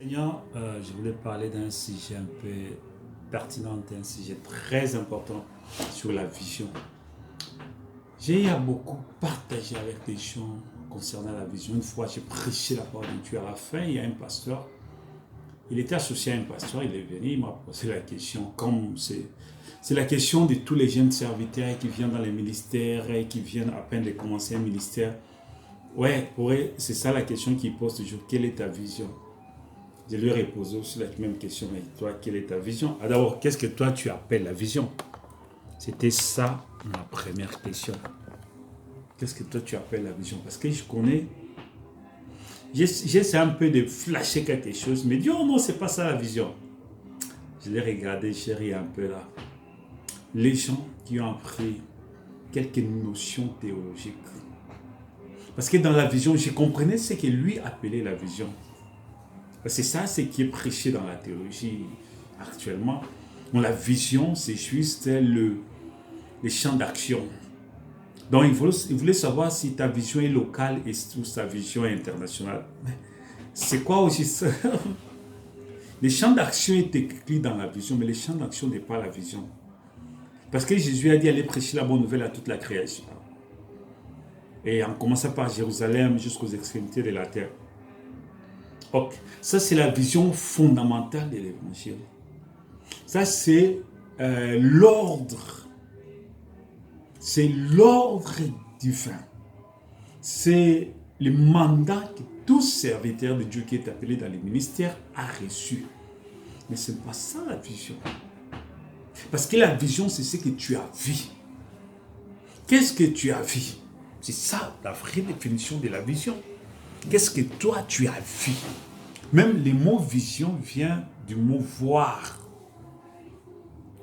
Seigneur, je voulais parler d'un sujet un peu pertinent, un sujet très important sur la vision. J'ai beaucoup partagé avec des gens concernant la vision. Une fois, j'ai prêché la parole de Dieu. À la fin, il y a un pasteur. Il était associé à un pasteur. Il est venu, il m'a posé la question. Comme c'est la question de tous les jeunes serviteurs qui viennent dans les ministères et qui viennent à peine de commencer un ministère. Ouais, ouais, c'est ça la question qu'il pose toujours. Quelle est ta vision? Je lui ai posé aussi la même question. Mais toi, quelle est ta vision? Ah, d'abord, qu'est-ce que toi tu appelles la vision? C'était ça ma première question. Qu'est-ce que toi tu appelles la vision? Parce que je connais, j'essaie un peu de flasher quelque chose, mais dit, oh non, c'est pas ça la vision. Je l'ai regardé, j'ai ri un peu là. Les gens qui ont appris quelques notions théologiques. Parce que dans la vision, je comprenais ce que lui appelait la vision. C'est ça, ce qui est prêché dans la théologie actuellement. Bon, la vision, c'est juste le champ d'action. Donc, il voulait savoir si ta vision est locale ou sa vision est internationale. C'est quoi aussi ça? Le champ d'action est écrit dans la vision, mais le champ d'action n'est pas la vision. Parce que Jésus a dit aller prêcher la bonne nouvelle à toute la création. Et en commençant par Jérusalem jusqu'aux extrémités de la terre. Ok, ça c'est la vision fondamentale de l'évangile. Ça c'est l'ordre. C'est l'ordre divin. C'est le mandat que tout serviteur de Dieu qui est appelé dans les ministères a reçu. Mais ce n'est pas ça la vision. Parce que la vision, c'est ce que tu as vu. Qu'est-ce que tu as vu? C'est ça la vraie définition de la vision. Qu'est-ce que toi tu as vu? Même le mot vision vient du mot voir.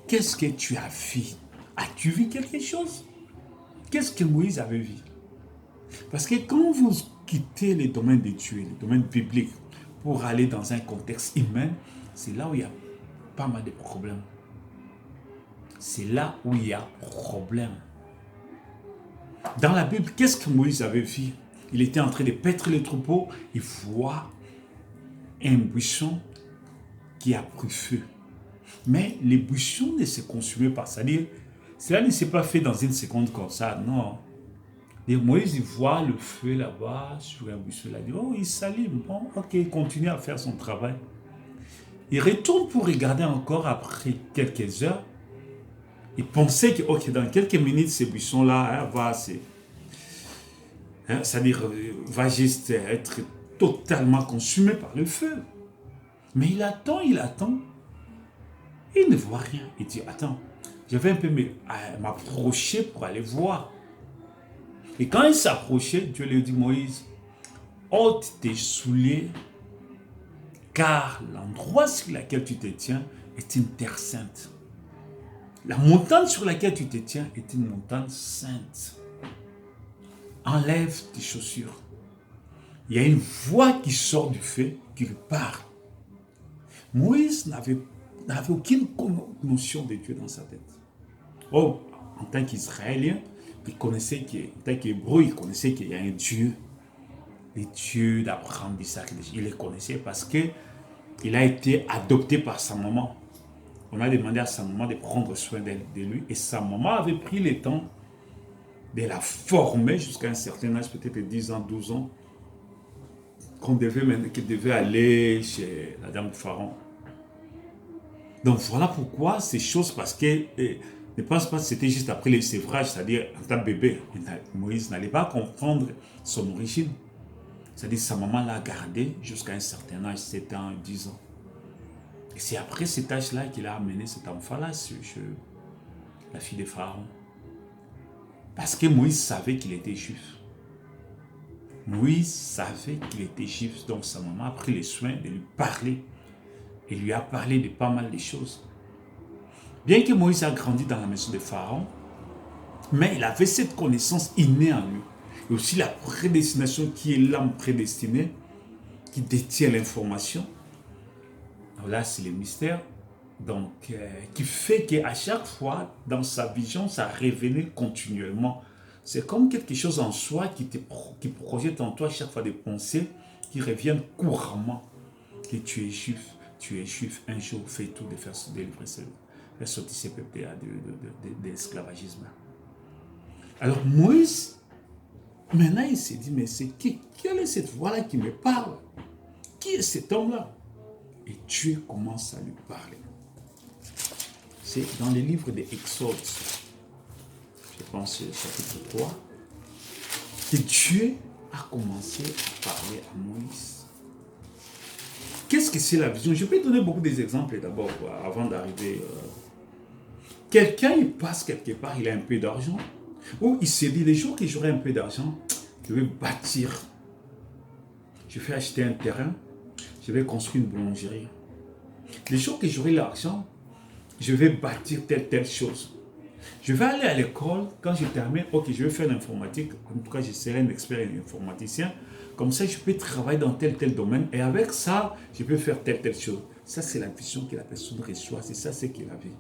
Qu'est-ce que tu as vu? As-tu vu quelque chose? Qu'est-ce que Moïse avait vu? Parce que quand vous quittez les domaines de Dieu, les domaines bibliques, pour aller dans un contexte humain, c'est là où il y a pas mal de problèmes. C'est là où il y a problème. Dans la Bible, qu'est-ce que Moïse avait vu? Il était en train de paître les troupeaux, il voit un buisson qui a pris feu. Mais les buissons ne se consumaient pas. C'est-à-dire, cela ne s'est pas fait dans une seconde comme ça, non. Et Moïse, il voit le feu là-bas, sur un buisson, il dit, oh, il s'allume, bon, ok, il continue à faire son travail. Il retourne pour regarder encore après quelques heures. Il pensait que, ok, dans quelques minutes, ce buisson-là va juste être totalement consumé par le feu. Mais il attend. Il ne voit rien. Il dit, attends, je vais un peu m'approcher pour aller voir. Et quand il s'approchait, Dieu lui dit, Moïse, ôte tes souliers, car l'endroit sur lequel tu te tiens est une terre sainte. La montagne sur laquelle tu te tiens est une montagne sainte. Enlève tes chaussures. Il y a une voix qui sort du feu, qui lui parle. Moïse n'avait aucune notion de Dieu dans sa tête. Oh, en tant qu'Israélien, il connaissait en tant qu'Hébreu, il connaissait qu'il y a un Dieu. Le Dieu d'Abraham, d'Isaac. Il le connaissait parce qu'il a été adopté par sa maman. On a demandé à sa maman de prendre soin de lui. Et sa maman avait pris le temps de la former jusqu'à un certain âge, peut-être 10 ans, 12 ans, qu'il devait aller chez la dame de Pharaon. Donc voilà pourquoi ces choses, parce que ne pense pas que c'était juste après le sévrage, c'est-à-dire en tant que bébé. Moïse n'allait pas comprendre son origine. C'est-à-dire sa maman l'a gardé jusqu'à un certain âge, 7 ans, 10 ans. Et c'est après cet âge-là qu'il a amené cet enfant-là sur la fille de Pharaon. Parce que Moïse savait qu'il était juif. Moïse savait qu'il était juif, donc sa maman a pris le soin de lui parler. Et lui a parlé de pas mal de choses. Bien que Moïse a grandi dans la maison de Pharaon, mais il avait cette connaissance innée en lui. Et aussi la prédestination qui est l'âme prédestinée, qui détient l'information. Là, c'est le mystère. Donc, qui fait qu'à chaque fois, dans sa vision, ça revenait continuellement. C'est comme quelque chose en soi qui projette en toi chaque fois des pensées qui reviennent couramment. que tu es juif, un jour fais tout de faire délivrer faire sortir ces peuples de l'esclavagisme. Alors Moïse, maintenant il s'est dit, mais c'est qui? Quelle est cette voix-là qui me parle? Qui est cet homme-là? Et Dieu commence à lui parler. C'est dans les livres des Exodes, je pense chapitre 3, que Dieu a commencé à parler à Moïse. Qu'est-ce que c'est la vision? Je peux donner beaucoup d'exemples d'abord, avant d'arriver. Quelqu'un, il passe quelque part, il a un peu d'argent, ou il se dit, les jours que j'aurai un peu d'argent, je vais bâtir. Je vais acheter un terrain, je vais construire une boulangerie. Les jours que j'aurai l'argent, je vais bâtir telle chose. Je vais aller à l'école, quand je termine, ok, je vais faire l'informatique, en tout cas, je serai un expert informaticien. Comme ça, je peux travailler dans tel domaine, et avec ça, je peux faire telle chose. Ça, c'est la vision que la personne reçoit, c'est ça, c'est qu'il a vu.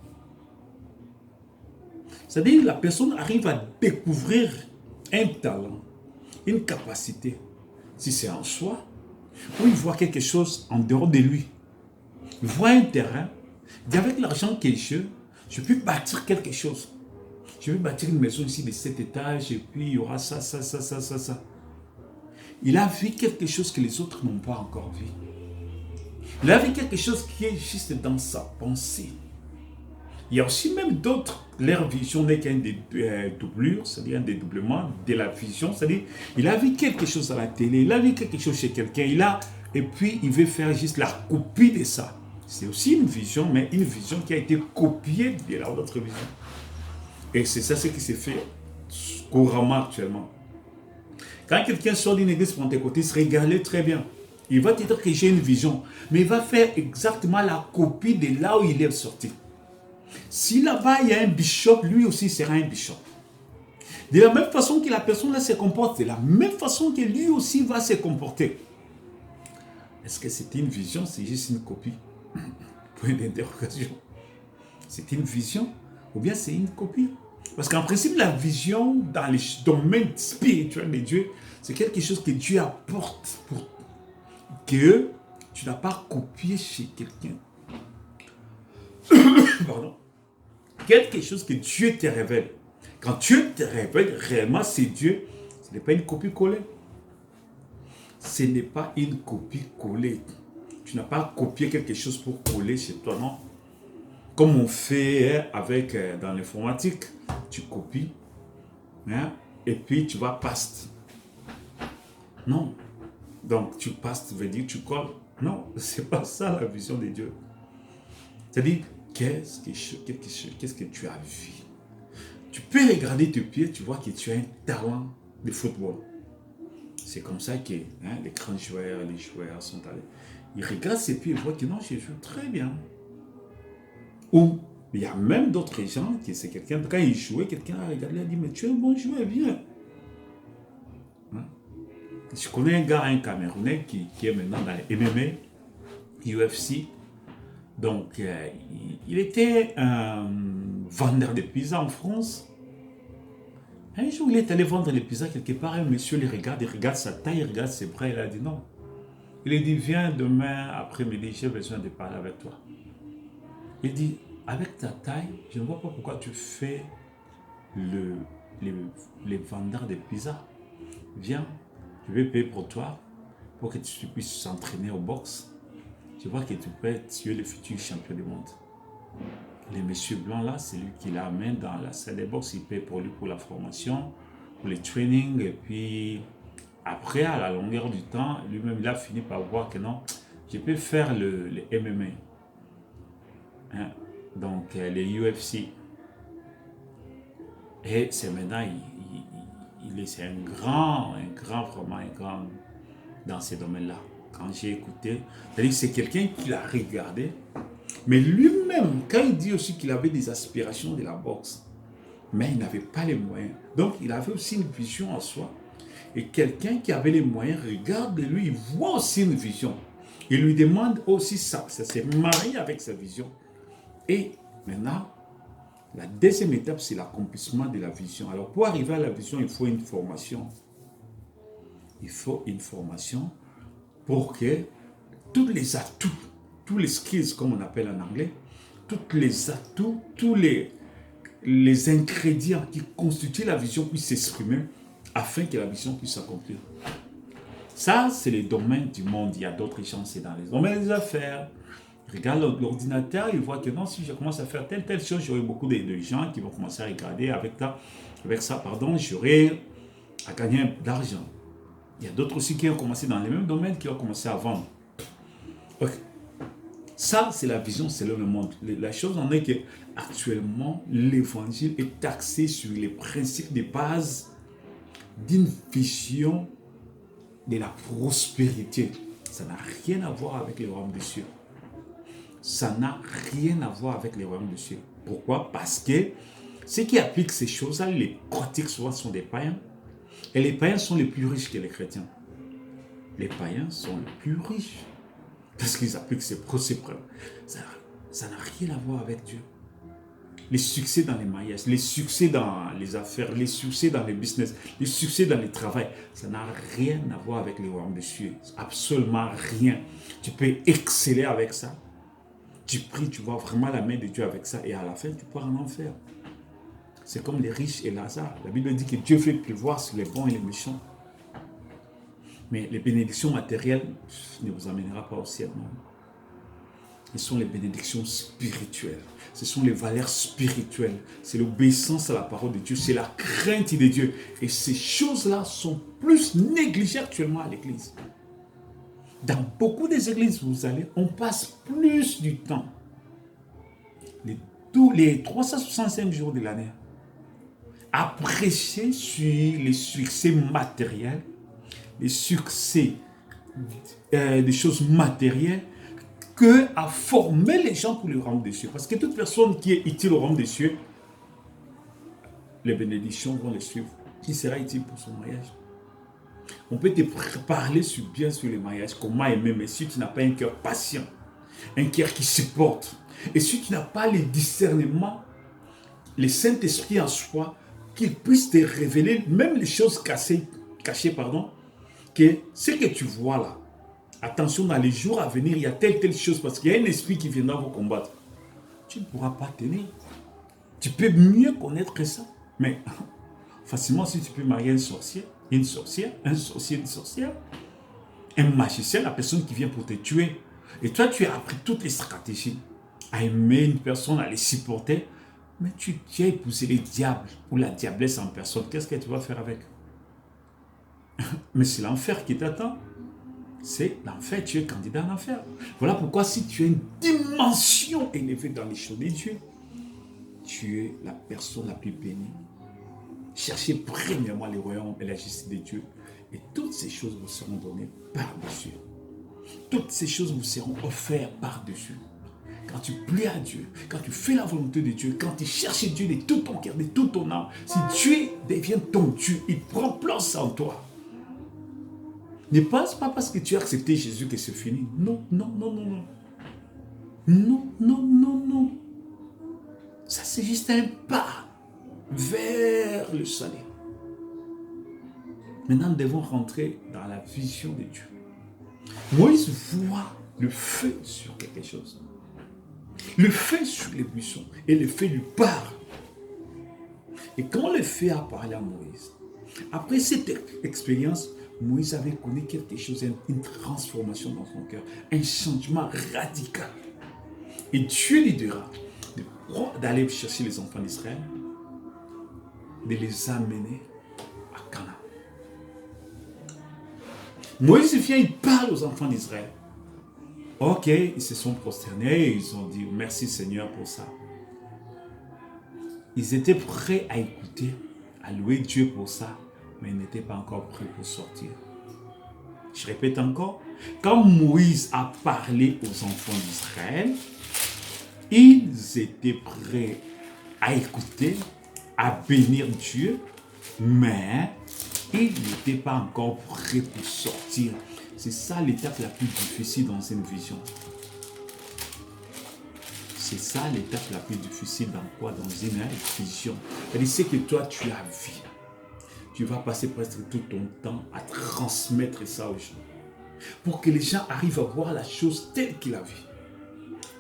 C'est-à-dire que la personne arrive à découvrir un talent, une capacité, si c'est en soi, ou il voit quelque chose en dehors de lui. Il voit un terrain, il dit avec l'argent que je peux bâtir quelque chose. Je vais bâtir une maison ici de 7 étages, et puis il y aura ça. Il a vu quelque chose que les autres n'ont pas encore vu. Il a vu quelque chose qui est juste dans sa pensée. Il y a aussi même d'autres, leur vision n'est qu'un doublure, c'est-à-dire un dédoublement de la vision, c'est-à-dire il a vu quelque chose à la télé, il a vu quelque chose chez quelqu'un, et puis il veut faire juste la copie de ça. C'est aussi une vision, mais une vision qui a été copiée de l'autre vision. Et c'est ça ce qui s'est fait couramment actuellement. Quand quelqu'un sort d'une église pentecôtiste, regardez très bien. Il va te dire que j'ai une vision, mais il va faire exactement la copie de là où il est sorti. Si là-bas il y a un bishop, lui aussi sera un bishop. De la même façon que la personne là se comporte, de la même façon que lui aussi va se comporter. Est-ce que c'est une vision? C'est juste une copie? Point d'interrogation. C'est une vision ou bien c'est une copie? Parce qu'en principe, la vision dans les domaines spirituels de Dieu, c'est quelque chose que Dieu apporte pour que tu n'as pas copié chez quelqu'un. Pardon. Quelque chose que Dieu te révèle. Quand Dieu te révèle, réellement c'est Dieu, ce n'est pas une copie collée. Ce n'est pas une copie collée. Tu n'as pas copié quelque chose pour coller chez toi, non. Comme on fait avec dans l'informatique, tu copies, hein, et puis tu vas paste. Non. Donc tu pastes veut dire tu colles. Non, c'est pas ça la vision de Dieu. C'est-à-dire, qu'est-ce que tu as vu? Tu peux regarder tes pieds, tu vois que tu as un talent de football. C'est comme ça que les grands joueurs, les joueurs sont allés. Ils regardent ses pieds et voient que non, je joue très bien. Ou il y a même d'autres gens qui c'est quelqu'un, quand il jouait, quelqu'un a regardé et a dit, mais tu es un bon joueur, viens. Hein? Je connais un Camerounais qui est maintenant dans les MMA, UFC. Donc, il était un vendeur de pizza en France. Un jour, il est allé vendre les pizzas quelque part. Un monsieur il regarde sa taille, il regarde ses bras. Il a dit non. Il a dit, viens demain après-midi, j'ai besoin de parler avec toi. Il dit, avec ta taille, je ne vois pas pourquoi tu fais les vendeurs de pizza. Viens, je vais payer pour toi, pour que tu puisses s'entraîner au boxe. Je vois que tu es le futur champion du monde. Le monsieur blanc là, c'est lui qui l'amène dans la salle de boxe. Il paye pour lui pour la formation, pour le training. Et puis, après, à la longueur du temps, lui-même, il a fini par voir que non, je peux faire le MMA. Hein? Donc, les UFC. Et c'est maintenant, c'est un grand dans ces domaines-là. Quand j'ai écouté, c'est-à-dire que c'est quelqu'un qui l'a regardé, mais lui-même, quand il dit aussi qu'il avait des aspirations de la boxe, mais il n'avait pas les moyens. Donc, il avait aussi une vision en soi. Et quelqu'un qui avait les moyens regarde lui, il voit aussi une vision. Il lui demande aussi ça. Ça s'est marié avec sa vision. Et maintenant, la deuxième étape, c'est l'accomplissement de la vision. Alors, pour arriver à la vision, il faut une formation. Il faut une formation pour que tous les atouts, tous les skills, comme on appelle en anglais, tous les atouts, tous les ingrédients qui constituent la vision puissent s'exprimer afin que la vision puisse s'accomplir. Ça, c'est les domaines du monde. Il y a d'autres gens, c'est dans les domaines des affaires. Regarde l'ordinateur, il voit que non, si je commence à faire telle chose, j'aurai beaucoup de gens qui vont commencer à regarder avec ça, j'aurai à gagner de l'argent. Il y a d'autres aussi qui ont commencé dans les mêmes domaines qui ont commencé à vendre. Okay. Ça, c'est la vision selon le monde. La chose en est que actuellement, l'évangile est axé sur les principes de base d'une vision de la prospérité. Ça n'a rien à voir avec les royaumes des cieux. Ça n'a rien à voir avec les royaumes des cieux. Pourquoi? Parce que ceux qui appliquent ces choses-là, les pratiques souvent sont des païens. Et les païens sont les plus riches que les chrétiens. Les païens sont les plus riches parce qu'ils appliquent ces principes. Ça n'a rien à voir avec Dieu. Les succès dans les mariages, les succès dans les affaires, les succès dans les business, les succès dans le travail, ça n'a rien à voir avec les royaumes des cieux. Absolument rien. Tu peux exceller avec ça. Tu pries, tu vois vraiment la main de Dieu avec ça et à la fin, tu pars en enfer. C'est comme les riches et Lazare. La Bible dit que Dieu fait pleuvoir sur les bons et les méchants. Mais les bénédictions matérielles ne vous amènera pas au ciel, non. Ce sont les bénédictions spirituelles. Ce sont les valeurs spirituelles. C'est l'obéissance à la parole de Dieu. C'est la crainte de Dieu. Et ces choses-là sont plus négligées actuellement à l'église. Dans beaucoup des églises où vous allez, on passe plus du temps, tous les 365 jours de l'année, à prêcher sur les succès matériels, les succès des choses matérielles, que à former les gens pour le royaume des cieux. Parce que toute personne qui est utile au royaume des cieux, les bénédictions vont les suivre. Qui sera utile pour son mariage? On peut te parler bien sur le mariage, comment aimer, mais si tu n'as pas un cœur patient, un cœur qui supporte, et si tu n'as pas les discernements, le Saint-Esprit en soi, qu'il puisse te révéler même les choses cachées, que ce que tu vois là, attention, dans les jours à venir, il y a telle chose, parce qu'il y a un esprit qui viendra vous combattre. Tu ne pourras pas tenir. Tu peux mieux connaître que ça. Mais facilement, si tu peux marier un sorcier, un sorcier, une sorcière, un magicien, la personne qui vient pour te tuer. Et toi, tu as appris toutes les stratégies à aimer une personne, à les supporter. Mais tu as épousé le diable ou la diablesse en personne. Qu'est-ce que tu vas faire avec? Mais c'est l'enfer qui t'attend. C'est l'enfer, tu es candidat à l'enfer. Voilà pourquoi si tu as une dimension élevée dans les choses de Dieu, tu es la personne la plus bénie. Cherchez premièrement les royaumes et la justice de Dieu. Et toutes ces choses vous seront données par-dessus. Toutes ces choses vous seront offertes par-dessus. Quand tu plais à Dieu, quand tu fais la volonté de Dieu, quand tu cherches Dieu de tout ton cœur, de toute ton âme, si Dieu devient ton Dieu, il prend place en toi. Ne pense pas parce que tu as accepté Jésus que c'est fini. Non, non, non, non, non. Non, non, non, non. Ça, c'est juste un pas vers le salut. Maintenant, nous devons rentrer dans la vision de Dieu. Moïse voit le feu sur quelque chose. Le feu sur les buissons. Et le feu lui parle. Et quand le feu a parlé à Moïse, après cette expérience, Moïse avait connu quelque chose, une transformation dans son cœur, un changement radical. Et Dieu lui dira d'aller chercher les enfants d'Israël, de les amener à Canaan. Moïse vient, il parle aux enfants d'Israël. Ok, ils se sont prosternés, ils ont dit merci Seigneur pour ça. Ils étaient prêts à écouter, à louer Dieu pour ça, mais ils n'étaient pas encore prêts pour sortir. Je répète encore, quand Moïse a parlé aux enfants d'Israël, ils étaient prêts à écouter, à bénir Dieu, mais ils n'étaient pas encore prêts pour sortir. C'est ça l'étape la plus difficile dans une vision. C'est ça l'étape la plus difficile dans quoi? Dans une vision. C'est-à-dire, c'est que toi, tu as vu. Tu vas passer presque tout ton temps à transmettre ça aux gens. pour que les gens arrivent à voir la chose telle qu'il a vue.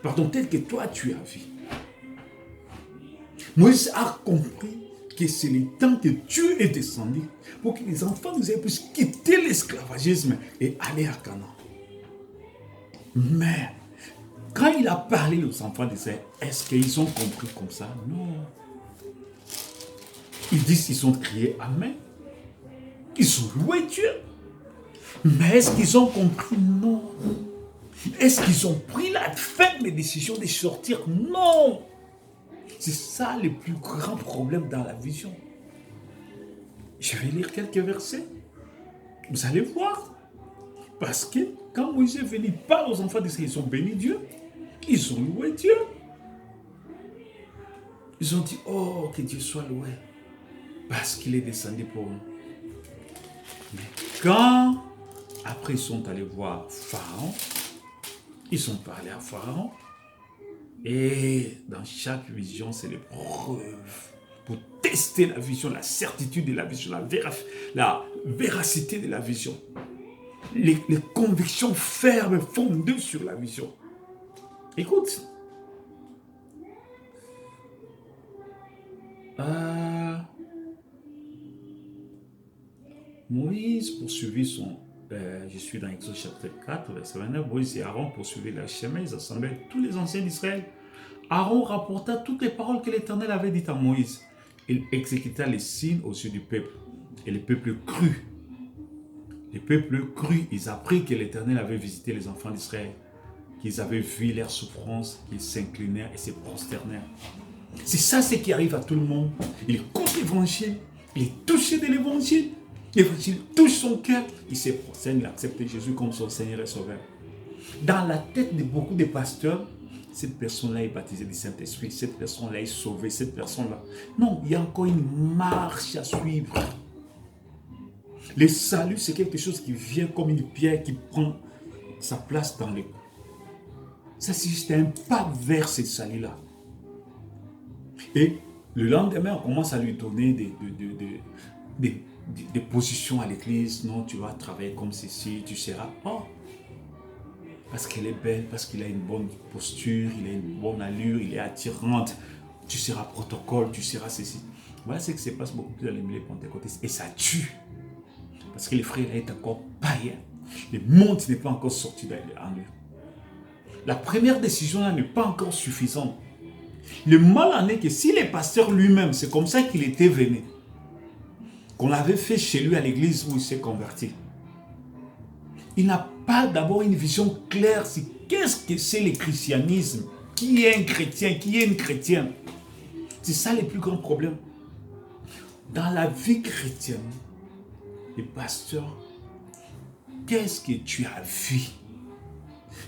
Pardon, telle que toi tu as vue. Moïse a compris que c'est le temps que Dieu est descendu pour que les enfants d'Israël puissent quitter l'esclavagisme et aller à Canaan. Mais, quand il a parlé aux enfants d'Israël, est-ce qu'ils ont compris comme ça? Non. Ils disent qu'ils ont crié Amen. Ils ont loué Dieu. Mais est-ce qu'ils ont compris? Non. Est-ce qu'ils ont pris la ferme décision de sortir? Non. C'est ça le plus grand problème dans la vision. Je vais lire quelques versets. Vous allez voir. Parce que quand Moïse est venu, il parle aux enfants d'Israël, ils ont béni Dieu. Ils ont loué Dieu. Ils ont dit, oh, que Dieu soit loué. Parce qu'il est descendu pour nous. Mais quand, après ils sont allés voir Pharaon, ils ont parlé à Pharaon, et dans chaque vision, c'est les preuves pour tester la vision, la certitude de la vision, la véracité de la vision. Les convictions fermes fondées sur la vision. Écoute. Moïse poursuivit son... je suis dans Exode chapitre 4, verset 29. Moïse et Aaron poursuivaient leur chemin, ils assemblaient tous les anciens d'Israël. Aaron rapporta toutes les paroles que l'Éternel avait dites à Moïse. Il exécuta les signes aux yeux du peuple. Et le peuple crut. Le peuple crut. Ils apprirent que l'Éternel avait visité les enfants d'Israël, qu'ils avaient vu leur souffrance, qu'ils s'inclinèrent et se prosternèrent. C'est ça ce qui arrive à tout le monde. Il écoute l'évangile, il est touché de l'évangile. L'évangile touche son cœur, il se prosterne, il accepte Jésus comme son Seigneur et Sauveur. Dans la tête de beaucoup de pasteurs, cette personne-là est baptisée du Saint-Esprit, cette personne-là est sauvée, cette personne-là... Non, il y a encore une marche à suivre. Le salut, c'est quelque chose qui vient comme une pierre qui prend sa place dans le... Ça, c'est juste un pas vers ce salut-là. Et le lendemain, on commence à lui donner des positions à l'église. Non, tu vas travailler comme ceci, tu seras... Oh, parce qu'elle est belle, parce qu'il a une bonne posture, il a une bonne allure, il est attirante. Tu seras protocole, tu seras ceci. Voilà ce qui se passe beaucoup plus dans les milieux pentecôtistes. Et ça tue. Parce que les frères est encore païen. Le monde n'est pas encore sorti en lui. La première décision là n'est pas encore suffisante. Le mal en est que si le pasteur lui-même, c'est comme ça qu'il était venu, qu'on l'avait fait chez lui à l'église où il s'est converti, il n'a pas d'abord une vision claire sur qu'est-ce que c'est le christianisme, qui est un chrétien, qui est une chrétienne. C'est ça le plus grand problème. Dans la vie chrétienne, les pasteurs, qu'est-ce que tu as vu?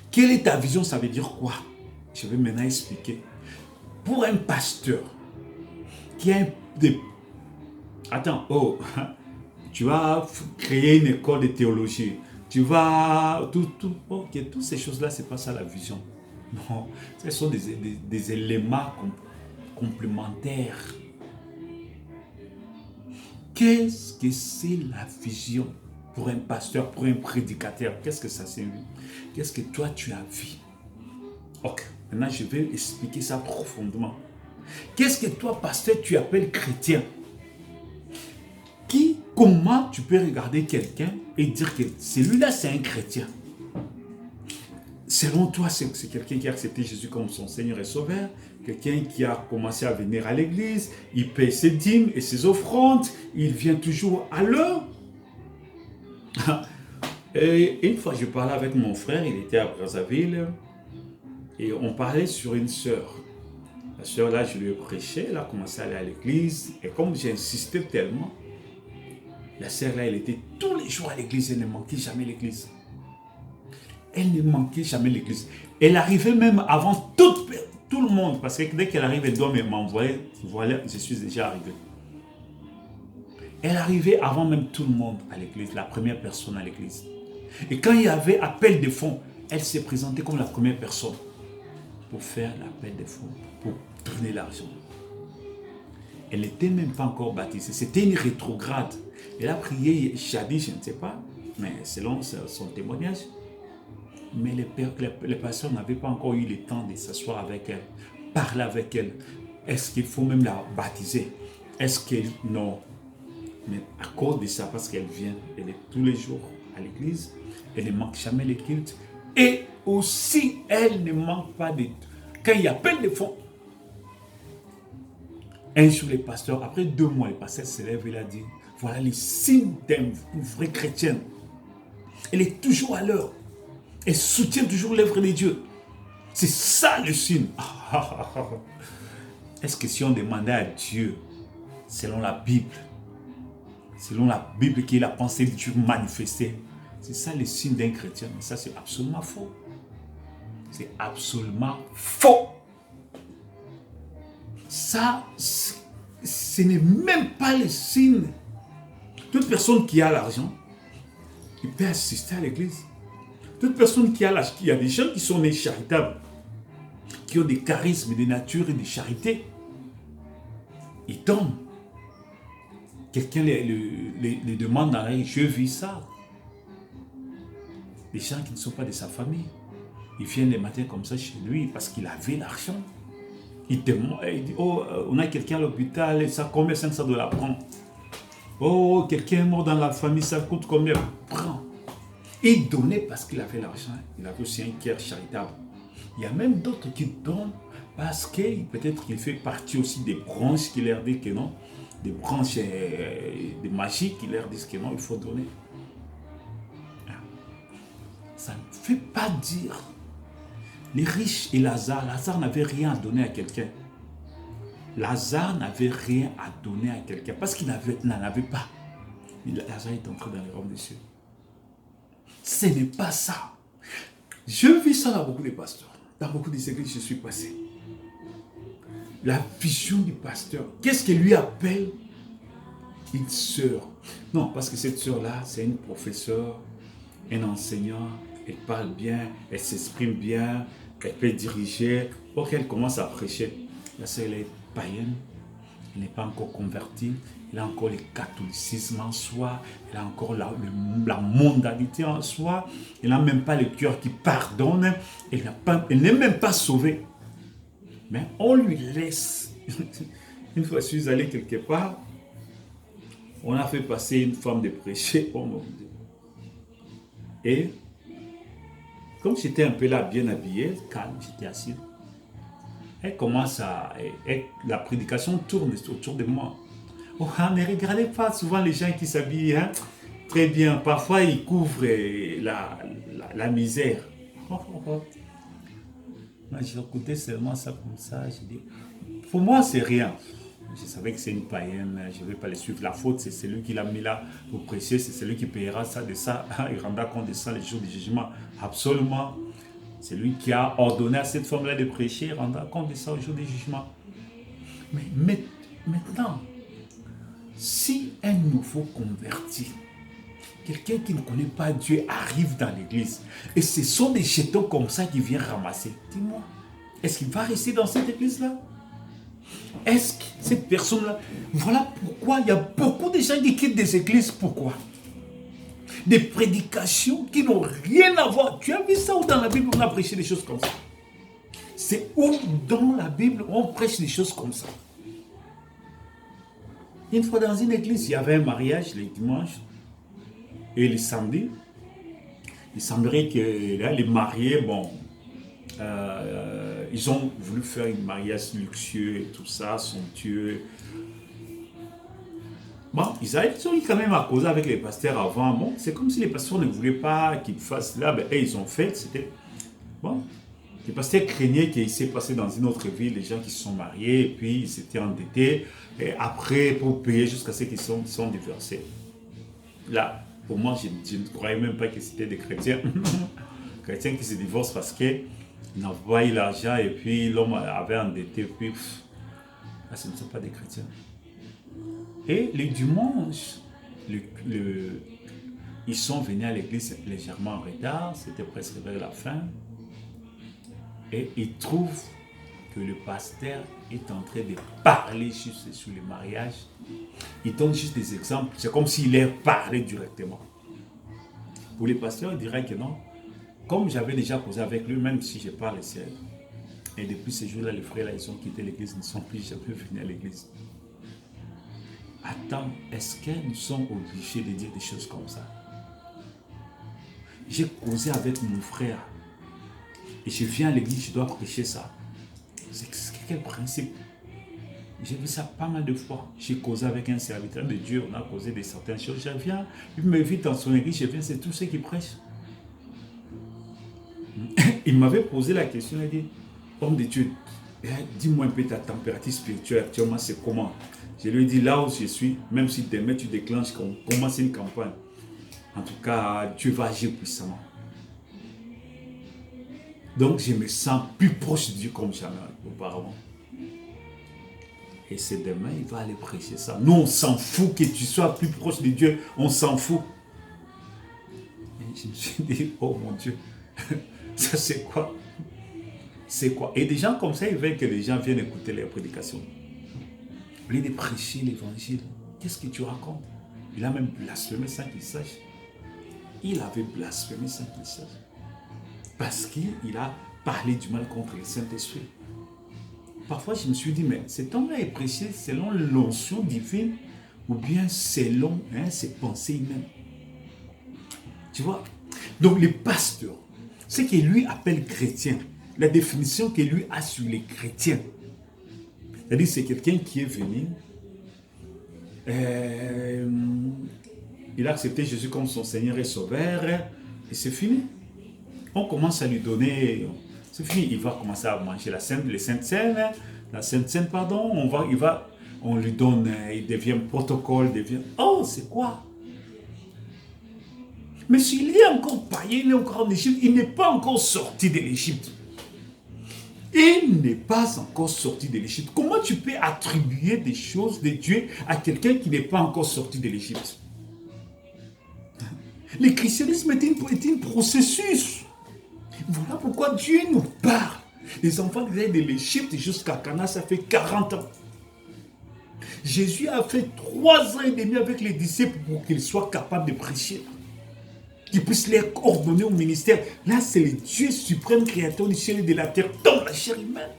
Quelle est ta vision? Ça veut dire quoi? Je vais maintenant expliquer. Pour un pasteur qui a des... Attends, oh, tu vas créer une école de théologie. Tu vas... Ok, toutes ces choses-là, c'est pas ça la vision. Non, ce sont des éléments complémentaires. Qu'est-ce que c'est la vision pour un pasteur, pour un prédicateur? Qu'est-ce que ça signifie? Qu'est-ce que toi tu as vu? Ok, maintenant je vais expliquer ça profondément. Qu'est-ce que toi, pasteur, tu appelles chrétien? Comment tu peux regarder quelqu'un et dire que celui-là c'est un chrétien? Selon toi, c'est quelqu'un qui a accepté Jésus comme son Seigneur et Sauveur, quelqu'un qui a commencé à venir à l'église, il paye ses dîmes et ses offrandes, il vient toujours à l'heure. Et une fois, je parlais avec mon frère, il était à Brazzaville, et on parlait sur une sœur. La sœur là, je lui ai prêché, elle a commencé à aller à l'église, et comme j'ai insisté tellement, la sœur là, elle était tous les jours à l'église, elle ne manquait jamais l'église. Elle ne manquait jamais l'église. Elle arrivait même avant tout le monde, parce que dès qu'elle arrive, elle doit m'envoyer, voilà, je suis déjà arrivé. Elle arrivait avant même tout le monde à l'église, la première personne à l'église. Et quand il y avait appel de fonds, elle s'est présentée comme la première personne pour faire l'appel de fonds, pour donner l'argent. Elle n'était même pas encore baptisée, c'était une rétrograde. Elle a prié jadis, je ne sais pas, mais selon son témoignage. Mais les pasteurs n'avaient pas encore eu le temps de s'asseoir avec elle, parler avec elle. Est-ce qu'il faut même la baptiser? Est-ce qu'elle... Non. Mais à cause de ça, parce qu'elle vient, elle est tous les jours à l'église, elle ne manque jamais les cultes. Et aussi, elle ne manque pas de... Quand il y a plein de fonds, un jour, les pasteurs, après 2 mois, le pasteur se lève et il a dit, voilà les signes d'une vraie chrétienne. Elle est toujours à l'heure. Elle soutient toujours l'œuvre de Dieu. C'est ça le signe. Est-ce que si on demandait à Dieu, selon la Bible qui est la pensée de Dieu manifestée, c'est ça le signe d'un chrétien? Mais ça, c'est absolument faux. C'est absolument faux. Ça, ce n'est même pas le signe. Toute personne qui a l'argent, il peut assister à l'église. Toute personne qui a l'argent, il y a des gens qui sont nés charitables, qui ont des charismes de nature et de charité. Ils tombent. Quelqu'un les demande dans la rue, je vis ça. Les gens qui ne sont pas de sa famille, ils viennent les matins comme ça chez lui parce qu'il avait l'argent. Il dit, oh, on a quelqu'un à l'hôpital, ça combien $500 prend. Oh, quelqu'un est mort dans la famille, ça coûte combien? Prends. Il donnait parce qu'il avait l'argent. Il avait aussi un cœur charitable. Il y a même d'autres qui donnent parce que peut-être qu'il fait partie aussi des branches qui leur disent que non, des branches de magie qui leur disent que non, il faut donner. Ça ne fait pas dire. Les riches et Lazare n'avait rien à donner à quelqu'un. Lazare n'avait rien à donner à quelqu'un parce qu'il n'en avait pas. Lazare est entré dans les royaume des cieux. Ce n'est pas ça. Je vis ça dans beaucoup de pasteurs. Dans beaucoup des églises, je suis passé. La vision du pasteur. Qu'est-ce qu'il lui appelle une sœur? Non, parce que cette sœur-là, c'est une professeure, un enseignant. Elle parle bien, elle s'exprime bien, elle peut diriger. Pour qu'elle commence à prêcher. La sœur, elle est païenne. Elle n'est pas encore convertie. Elle a encore le catholicisme en soi. Elle a encore la mondanité en soi. Elle n'a même pas le cœur qui pardonne. Elle n'est même pas sauvée. Mais on lui laisse. Une fois, je suis allé quelque part. On a fait passer une femme de prêcher. Oh mon Dieu. Et comme j'étais un peu là, bien habillé, calme, j'étais assis. Elle commence la prédication tourne autour de moi. Oh, ne regardez pas souvent les gens qui s'habillent très bien. Parfois, ils couvrent la misère. Moi, j'ai écouté seulement ça comme ça. J'ai dit, pour moi, c'est rien. Je savais que c'est une païenne, je ne vais pas les suivre. La faute, c'est celui qui l'a mis là pour prêcher, c'est celui qui payera ça de ça. Il rendra compte de ça les jours du jugement. Absolument. C'est lui qui a ordonné à cette femme-là de prêcher, il rendra compte de ça au jour du jugement. Mais maintenant, si un nouveau converti, quelqu'un qui ne connaît pas Dieu arrive dans l'église, et ce sont des jetons comme ça qu'il vient ramasser, dis-moi, est-ce qu'il va rester dans cette église-là? Est-ce que cette personne-là... Voilà pourquoi il y a beaucoup de gens qui quittent des églises. Pourquoi? Des prédications qui n'ont rien à voir. Tu as vu ça où dans la Bible on a prêché des choses comme ça? C'est où dans la Bible on prêche des choses comme ça? Une fois dans une église, il y avait un mariage le dimanche et le samedi. Il semblerait que là, les mariés, bon... ils ont voulu faire un mariage luxueux et tout ça, somptueux. Bon, ils ont eu quand même à causer avec les pasteurs avant. Bon, c'est comme si les pasteurs ne voulaient pas qu'ils fassent là. Ben, ils ont fait, c'était... Bon, les pasteurs craignaient qu'il s'est passé dans une autre ville, les gens qui se sont mariés, et puis ils s'étaient endettés. Et après, pour payer jusqu'à ce qu'ils sont divorcés. Là, pour moi, je ne croyais même pas que c'était des chrétiens. Chrétiens qui se divorcent parce que ils n'envoient l'argent et puis l'homme avait endetté, puis là, ce ne sont pas des chrétiens. Et le dimanche, ils sont venus à l'église légèrement en retard, c'était presque vers la fin, et ils trouvent que le pasteur est en train de parler juste sur le mariage. Il donne juste des exemples, c'est comme s'il leur parlait directement. Pour les pasteurs, ils diraient que non. Comme j'avais déjà causé avec lui, même si je parle ciel. Et depuis ce jour-là, les frères, là, ils ont quitté l'église, ils ne sont plus jamais venus à l'église. Attends, est-ce que nous sommes obligés de dire des choses comme ça? J'ai causé avec mon frère. Et je viens à l'église, je dois prêcher ça. C'est quel principe? J'ai vu ça pas mal de fois. J'ai causé avec un serviteur de Dieu, on a causé de certaines choses. Je viens, il m'invite dans son église, je viens, c'est tout ce qui prêche. Il m'avait posé la question, il a dit, homme de Dieu, dis-moi un peu ta température spirituelle actuellement, c'est comment? Je lui ai dit, là où je suis, même si demain tu déclenches, qu'on commence une campagne, en tout cas, Dieu va agir puissamment. Donc, je me sens plus proche de Dieu comme jamais auparavant. Et c'est demain, il va aller prêcher ça. Nous, on s'en fout que tu sois plus proche de Dieu, on s'en fout. Et je me suis dit, oh mon Dieu, ça c'est quoi? C'est quoi? Et des gens comme ça, ils veulent que les gens viennent écouter les prédications. Au lieu de prêcher l'évangile, qu'est-ce que tu racontes? Il a même blasphémé sans qu'il sache. Il avait blasphémé sans qu'il sache. Parce qu'il a parlé du mal contre le Saint-Esprit. Parfois, je me suis dit, mais cet homme-là est prêché selon l'onction divine ou bien selon ses pensées humaines. Tu vois? Donc, les pasteurs, ce qu'il lui appelle chrétien, la définition qu'il lui a sur les chrétiens, c'est-à-dire c'est quelqu'un qui est venu, il a accepté Jésus comme son Seigneur et Sauveur, et c'est fini. On commence à lui donner, c'est fini, il va commencer à manger la Sainte Seine, on lui donne, il devient protocole, oh, c'est quoi? Mais s'il est encore païen, il est encore en Égypte, il n'est pas encore sorti de l'Égypte. Il n'est pas encore sorti de l'Égypte. Comment tu peux attribuer des choses de Dieu à quelqu'un qui n'est pas encore sorti de l'Égypte? Le christianisme est un processus. Voilà pourquoi Dieu nous parle. Les enfants de l'Égypte jusqu'à Cana, ça fait 40 ans. Jésus a fait 3 ans et demi avec les disciples pour qu'ils soient capables de prêcher. Qu'ils puissent les ordonner au ministère. Là, c'est le Dieu suprême créateur du ciel et de la terre dans la chair humaine.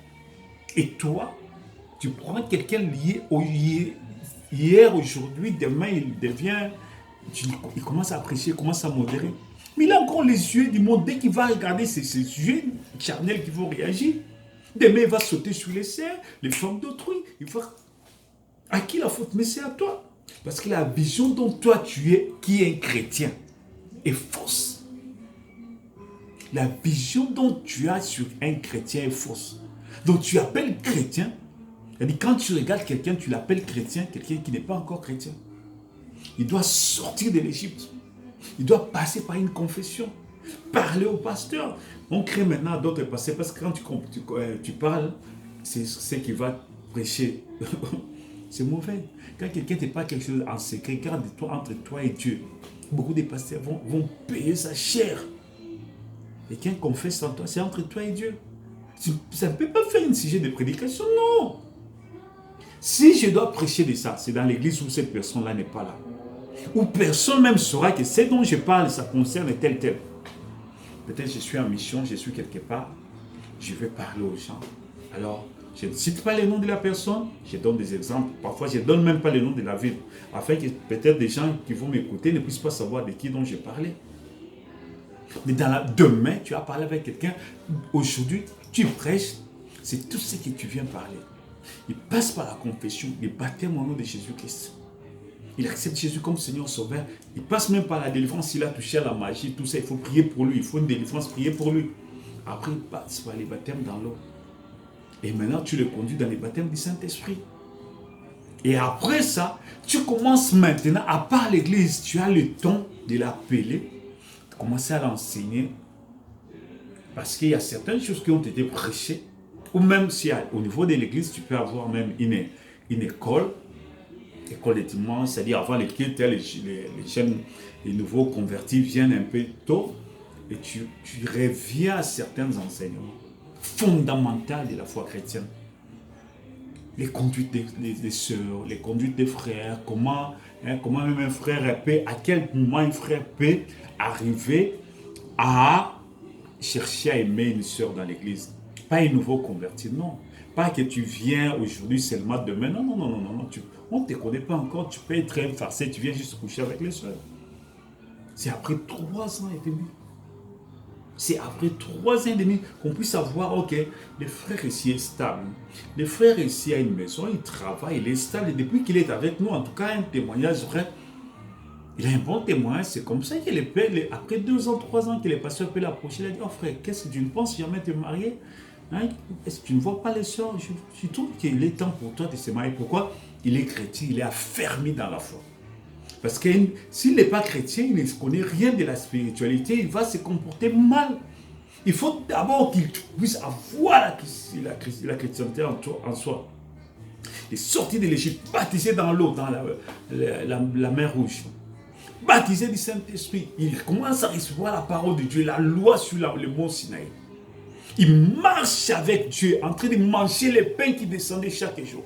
Et toi, tu prends quelqu'un lié hier, aujourd'hui, demain, il commence à prêcher, il commence à modérer. Mais il a encore les yeux du monde. Dès qu'il va regarder ses yeux charnels qui vont réagir, demain, il va sauter sur les serres, les femmes d'autrui. À qui la faute? Mais c'est à toi. Parce que la vision dont toi tu es, qui est un chrétien, est fausse. La vision dont tu as sur un chrétien est fausse. Donc tu appelles chrétien, c'est-à-dire quand tu regardes quelqu'un, tu l'appelles chrétien, quelqu'un qui n'est pas encore chrétien. Il doit sortir de l'Égypte. Il doit passer par une confession. Parler au pasteur. On crée maintenant d'autres pasteurs parce que quand tu parles, c'est ce qui va prêcher. C'est mauvais. Quand quelqu'un ne fait pas quelque chose en secret, garde-toi entre toi et Dieu. Beaucoup de pasteurs vont payer sa chair. Et quand confesse en toi, c'est entre toi et Dieu. Ça ne peut pas faire un sujet de prédication, non. Si je dois prêcher de ça, c'est dans l'église où cette personne-là n'est pas là. Où personne même saura que ce dont je parle, ça concerne tel. Peut-être je suis en mission, je suis quelque part, je vais parler aux gens. Alors, je ne cite pas les noms de la personne, je donne des exemples. Parfois, je ne donne même pas le nom de la ville, afin que peut-être des gens qui vont m'écouter ne puissent pas savoir de qui dont j'ai parlé. Mais demain, tu as parlé avec quelqu'un, aujourd'hui, tu prêches, c'est tout ce que tu viens parler. Il passe par la confession, le baptême au nom de Jésus-Christ. Il accepte Jésus comme Seigneur Sauveur. Il passe même par la délivrance, il a touché à la magie, tout ça, il faut prier pour lui, il faut une délivrance, prier pour lui. Après, il passe par les baptêmes dans l'eau. Et maintenant, tu le conduis dans les baptêmes du Saint-Esprit. Et après ça, tu commences maintenant, à part l'église, tu as le temps de l'appeler, de commencer à l'enseigner. Parce qu'il y a certaines choses qui ont été prêchées, ou même si au niveau de l'église, tu peux avoir même une école de dimanche, c'est-à-dire avant les cultes, les jeunes, les nouveaux convertis viennent un peu tôt, et tu reviens à certains enseignements fondamentaux de la foi chrétienne. les conduites des sœurs, les conduites des frères, comment même un frère peut, à quel moment un frère peut arriver à chercher à aimer une sœur dans l'église. Pas un nouveau converti, non. Pas que tu viens aujourd'hui seulement demain. Non, non, non, non, non. On ne te connaît pas encore, tu peux être un farcé, tu viens juste coucher avec les sœurs. C'est après 3 ans et demi. C'est après 3 ans et demi qu'on puisse savoir, ok, le frère ici est stable. Le frère ici a une maison, il travaille, il est stable. Et depuis qu'il est avec nous, en tout cas, un témoignage vrai. Il a un bon témoin, c'est comme ça qu'il est après 2 ans, 3 ans qu'il est passé, peut l'approcher. Il a dit, oh frère, qu'est-ce que tu ne penses jamais te marier? Hein? Est-ce que tu ne vois pas les soeurs? Je trouve qu'il est temps pour toi de se marier. Pourquoi? Il est chrétien, il est affermi dans la foi. Parce que s'il n'est pas chrétien, il ne connaît rien de la spiritualité, il va se comporter mal. Il faut d'abord qu'il puisse avoir la chrétienté en soi. Il est sorti de l'Égypte, baptisé dans l'eau, dans la mer Rouge. Baptisé du Saint-Esprit. Il commence à recevoir la parole de Dieu, la loi sur le mont Sinaï. Il marche avec Dieu, en train de manger les pains qui descendaient chaque jour.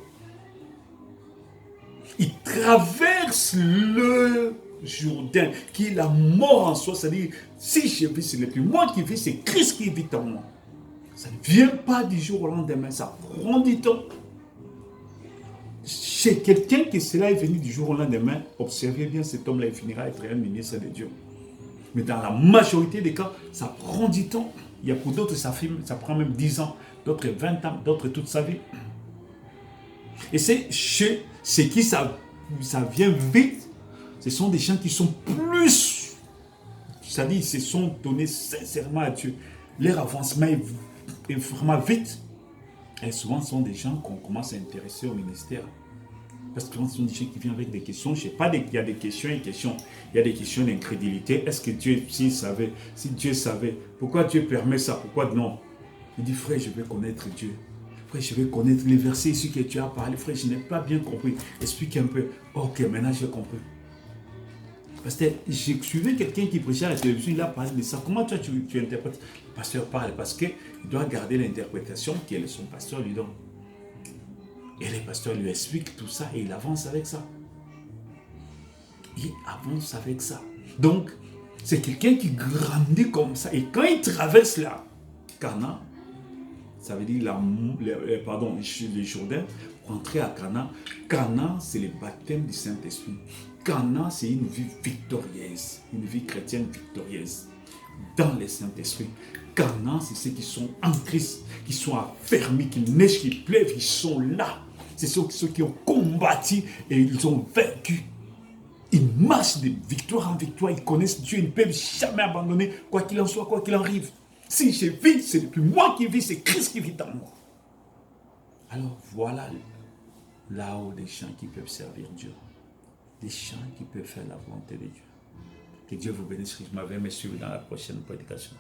Il traverse le Jourdain, qui est la mort en soi. C'est-à-dire, si je vis, ce n'est plus moi qui vis, c'est Christ qui vit en moi. Ça ne vient pas du jour au lendemain, ça prend du temps. Chez quelqu'un qui cela est venu du jour au lendemain, observez bien, cet homme-là, il finira à être un ministre de Dieu. Mais dans la majorité des cas, ça prend du temps. Il y a pour d'autres, ça prend même 10 ans, d'autres 20 ans, d'autres toute sa vie. Et c'est qui ça vient vite, ce sont des gens qui sont plus, c'est-à-dire ils se sont donnés sincèrement à Dieu. Leur avancement est vraiment vite. Et souvent, ce sont des gens qu'on commence à intéresser au ministère. Parce que ce sont des gens qui viennent avec des questions. Je ne sais pas, il y a des questions et questions. Il y a des questions d'incrédulité. Est-ce que Dieu, si Dieu savait, pourquoi Dieu permet ça? Pourquoi non? Il dit, frère, je veux connaître Dieu. Frère, je veux connaître les versets ici que tu as parlé. Frère, je n'ai pas bien compris. Explique un peu. Ok, maintenant j'ai compris. Parce que j'ai suivi quelqu'un qui prêchait à la télévision, il a parlé de ça. Comment toi tu interprètes? Le pasteur parle parce qu'il doit garder l'interprétation que son pasteur lui donne. Et le pasteur lui explique tout ça et il avance avec ça. Il avance avec ça. Donc, c'est quelqu'un qui grandit comme ça. Et quand il traverse la Cana, ça veut dire les Jourdains, pour entrer à Cana. Cana, c'est le baptême du Saint-Esprit. Cana, c'est une vie victorieuse, une vie chrétienne victorieuse dans le Saint-Esprit. Cana, c'est ceux qui sont en Christ, qui sont affermis, qu'il neige, qu'il pleuve, ils sont là. C'est ceux qui ont combattu et ils ont vaincu. Ils marchent de victoire en victoire, ils connaissent Dieu, ils ne peuvent jamais abandonner, quoi qu'il en soit, quoi qu'il en arrive. Si je vis, ce n'est plus moi qui vis, c'est Christ qui vit en moi. Alors voilà là-haut des gens qui peuvent servir Dieu. Des gens qui peuvent faire la volonté de Dieu. Que Dieu vous bénisse. Je m'avais me suivre dans la prochaine prédication.